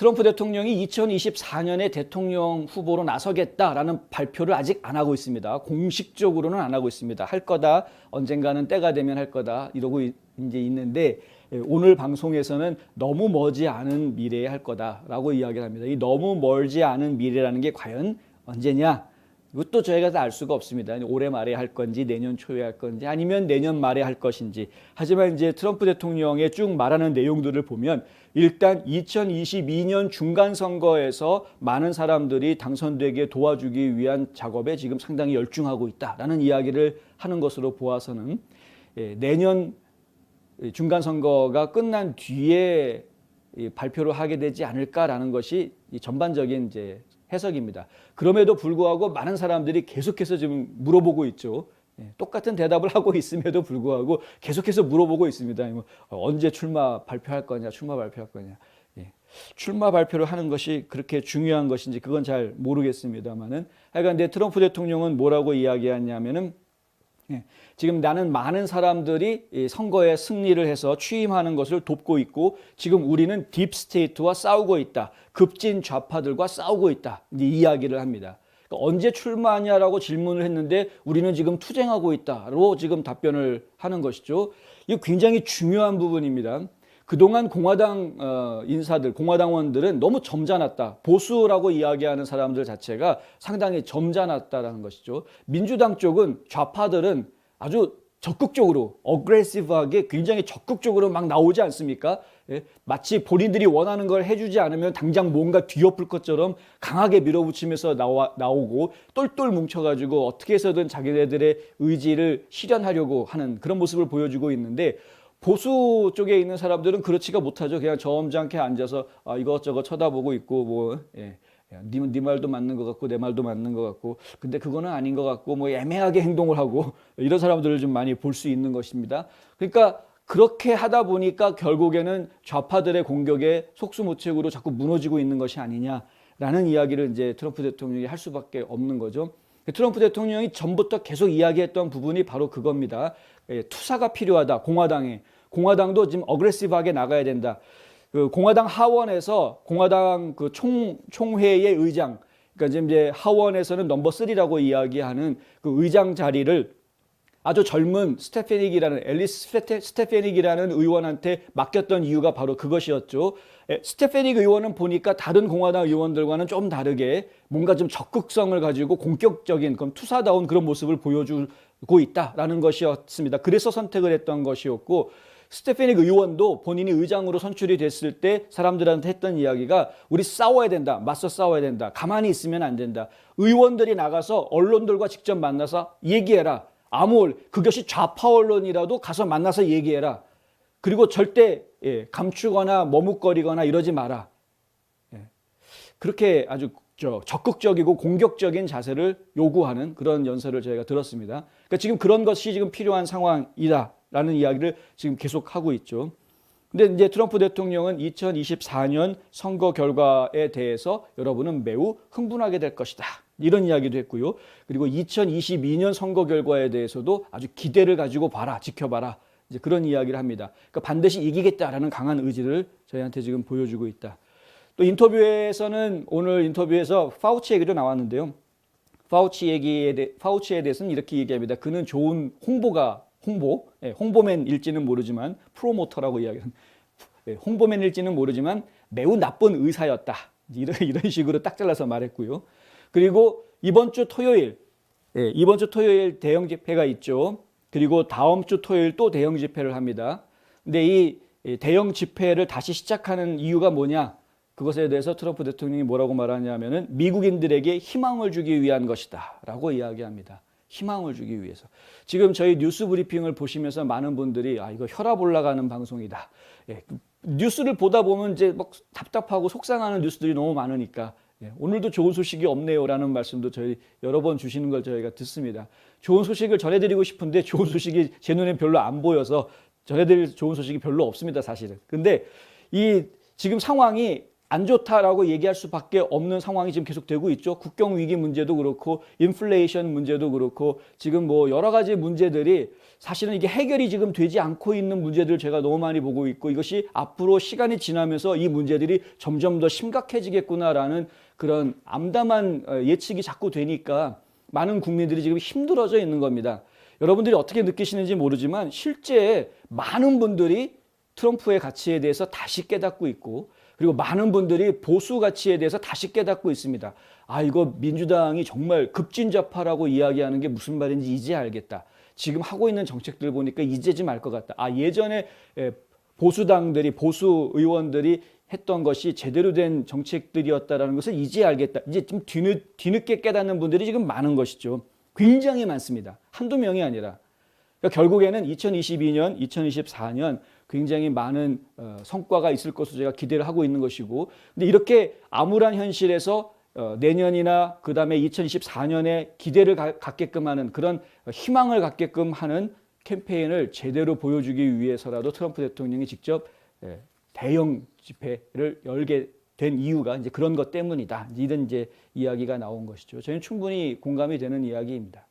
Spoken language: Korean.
트럼프 대통령이 2024년에 대통령 후보로 나서겠다라는 발표를 아직 안 하고 있습니다. 공식적으로는 안 하고 있습니다. 할 거다. 언젠가는 때가 되면 할 거다. 이러고 이제 있는데 오늘 방송에서는 너무 멀지 않은 미래에 할 거다라고 이야기를 합니다. 이 너무 멀지 않은 미래라는 게 과연 언제냐? 이것도 저희가 다 알 수가 없습니다. 올해 말에 할 건지 내년 초에 할 건지 아니면 내년 말에 할 것인지. 하지만 이제 트럼프 대통령의 쭉 말하는 내용들을 보면 일단 2022년 중간 선거에서 많은 사람들이 당선되게 도와주기 위한 작업에 지금 상당히 열중하고 있다라는 이야기를 하는 것으로 보아서는 내년 중간 선거가 끝난 뒤에 발표를 하게 되지 않을까라는 것이 전반적인 이제 해석입니다. 그럼에도 불구하고 많은 사람들이 계속해서 지금 물어보고 있죠. 똑같은 대답을 하고 있음에도 불구하고 계속해서 물어보고 있습니다. 언제 출마 발표할 거냐, 출마 발표할 거냐. 출마 발표를 하는 것이 그렇게 중요한 것인지 그건 잘 모르겠습니다만은 하여간 트럼프 대통령은 뭐라고 이야기하냐면은 지금 나는 많은 사람들이 선거에 승리를 해서 취임하는 것을 돕고 있고 지금 우리는 딥스테이트와 싸우고 있다. 급진 좌파들과 싸우고 있다. 이 이야기를 합니다. 그러니까 언제 출마하냐라고 질문을 했는데 우리는 지금 투쟁하고 있다로 지금 답변을 하는 것이죠. 이거 굉장히 중요한 부분입니다. 그동안 공화당 인사들, 공화당원들은 너무 점잖았다. 보수라고 이야기하는 사람들 자체가 상당히 점잖았다라는 것이죠. 민주당 쪽은 좌파들은 아주 적극적으로, 어그레시브하게 굉장히 적극적으로 막 나오지 않습니까? 마치 본인들이 원하는 걸 해주지 않으면 당장 뭔가 뒤엎을 것처럼 강하게 밀어붙이면서 나오고 똘똘 뭉쳐가지고 어떻게 해서든 자기네들의 의지를 실현하려고 하는 그런 모습을 보여주고 있는데 보수 쪽에 있는 사람들은 그렇지가 못하죠. 그냥 점잖게 앉아서 이것저것 쳐다보고 있고 네 말도 맞는 것 같고 내 말도 맞는 것 같고 근데 그거는 아닌 것 같고 애매하게 행동을 하고 이런 사람들을 좀 많이 볼 수 있는 것입니다. 그러니까 그렇게 하다 보니까 결국에는 좌파들의 공격에 속수무책으로 자꾸 무너지고 있는 것이 아니냐라는 이야기를 이제 트럼프 대통령이 할 수밖에 없는 거죠. 트럼프 대통령이 전부터 계속 이야기했던 부분이 바로 그겁니다. 투사가 필요하다. 공화당도 지금 어그레시브하게 나가야 된다. 그 공화당 하원에서 공화당 그 총회의 의장, 그러니까 지금 이제 하원에서는 넘버 3라고 이야기하는 그 의장 자리를 아주 젊은 앨리스 스테페닉이라는 의원한테 맡겼던 이유가 바로 그것이었죠. 스테페닉 의원은 보니까 다른 공화당 의원들과는 좀 다르게 뭔가 좀 적극성을 가지고 공격적인 그런 투사다운 그런 모습을 보여주고 있다라는 것이었습니다. 그래서 선택을 했던 것이었고 스테페닉 의원도 본인이 의장으로 선출이 됐을 때 사람들한테 했던 이야기가 우리 싸워야 된다. 맞서 싸워야 된다. 가만히 있으면 안 된다. 의원들이 나가서 언론들과 직접 만나서 얘기해라. 그것이 좌파 언론이라도 가서 만나서 얘기해라. 그리고 절대 감추거나 머뭇거리거나 이러지 마라. 그렇게 아주 적극적이고 공격적인 자세를 요구하는 그런 연설을 저희가 들었습니다. 그러니까 지금 그런 것이 지금 필요한 상황이다라는 이야기를 지금 계속하고 있죠. 근데 이제 트럼프 대통령은 2024년 선거 결과에 대해서 여러분은 매우 흥분하게 될 것이다. 이런 이야기도 했고요. 그리고 2022년 선거 결과에 대해서도 아주 기대를 가지고 지켜봐라. 이제 그런 이야기를 합니다. 그러니까 반드시 이기겠다라는 강한 의지를 저희한테 지금 보여주고 있다. 또 오늘 인터뷰에서 파우치 얘기도 나왔는데요. 파우치에 대해서는 이렇게 얘기합니다. 그는 좋은 홍보맨일지는 모르지만 프로모터라고 이야기합니다. 홍보맨일지는 모르지만 매우 나쁜 의사였다. 이런 식으로 딱 잘라서 말했고요. 그리고 이번 주 토요일 대형 집회가 있죠. 그리고 다음 주 토요일 또 대형 집회를 합니다. 근데 이 대형 집회를 다시 시작하는 이유가 뭐냐? 그것에 대해서 트럼프 대통령이 뭐라고 말하냐면은 미국인들에게 희망을 주기 위한 것이다 라고 이야기합니다. 희망을 주기 위해서. 지금 저희 뉴스 브리핑을 보시면서 많은 분들이 이거 혈압 올라가는 방송이다. 뉴스를 보다 보면 이제 막 답답하고 속상하는 뉴스들이 너무 많으니까 오늘도 좋은 소식이 없네요라는 말씀도 저희 여러 번 주시는 걸 저희가 듣습니다. 좋은 소식을 전해드리고 싶은데 좋은 소식이 제 눈에 별로 안 보여서 전해드릴 좋은 소식이 별로 없습니다, 사실은. 근데 이 지금 상황이 안 좋다라고 얘기할 수밖에 없는 상황이 지금 계속되고 있죠. 국경 위기 문제도 그렇고 인플레이션 문제도 그렇고 지금 뭐 여러 가지 문제들이 사실은 이게 해결이 지금 되지 않고 있는 문제들을 제가 너무 많이 보고 있고 이것이 앞으로 시간이 지나면서 이 문제들이 점점 더 심각해지겠구나라는 그런 암담한 예측이 자꾸 되니까 많은 국민들이 지금 힘들어져 있는 겁니다. 여러분들이 어떻게 느끼시는지 모르지만 실제 많은 분들이 트럼프의 가치에 대해서 다시 깨닫고 있고 그리고 많은 분들이 보수 가치에 대해서 다시 깨닫고 있습니다. 아, 이거 민주당이 정말 급진좌파라고 이야기하는 게 무슨 말인지 이제 알겠다. 지금 하고 있는 정책들 보니까 이제 좀 알 것 같다. 아, 예전에 보수당들이 보수 의원들이 했던 것이 제대로 된 정책들이었다라는 것을 이제 알겠다. 이제 좀 뒤늦게 깨닫는 분들이 지금 많은 것이죠. 굉장히 많습니다. 한두 명이 아니라. 그러니까 결국에는 2022년, 2024년 굉장히 많은 성과가 있을 것으로 제가 기대를 하고 있는 것이고 근데 이렇게 암울한 현실에서 내년이나 그 다음에 2024년에 기대를 갖게끔 하는 그런 희망을 갖게끔 하는 캠페인을 제대로 보여주기 위해서라도 트럼프 대통령이 직접 대형 집회를 열게 된 이유가 이제 그런 것 때문이다. 이런 이제 이야기가 나온 것이죠. 저는 충분히 공감이 되는 이야기입니다.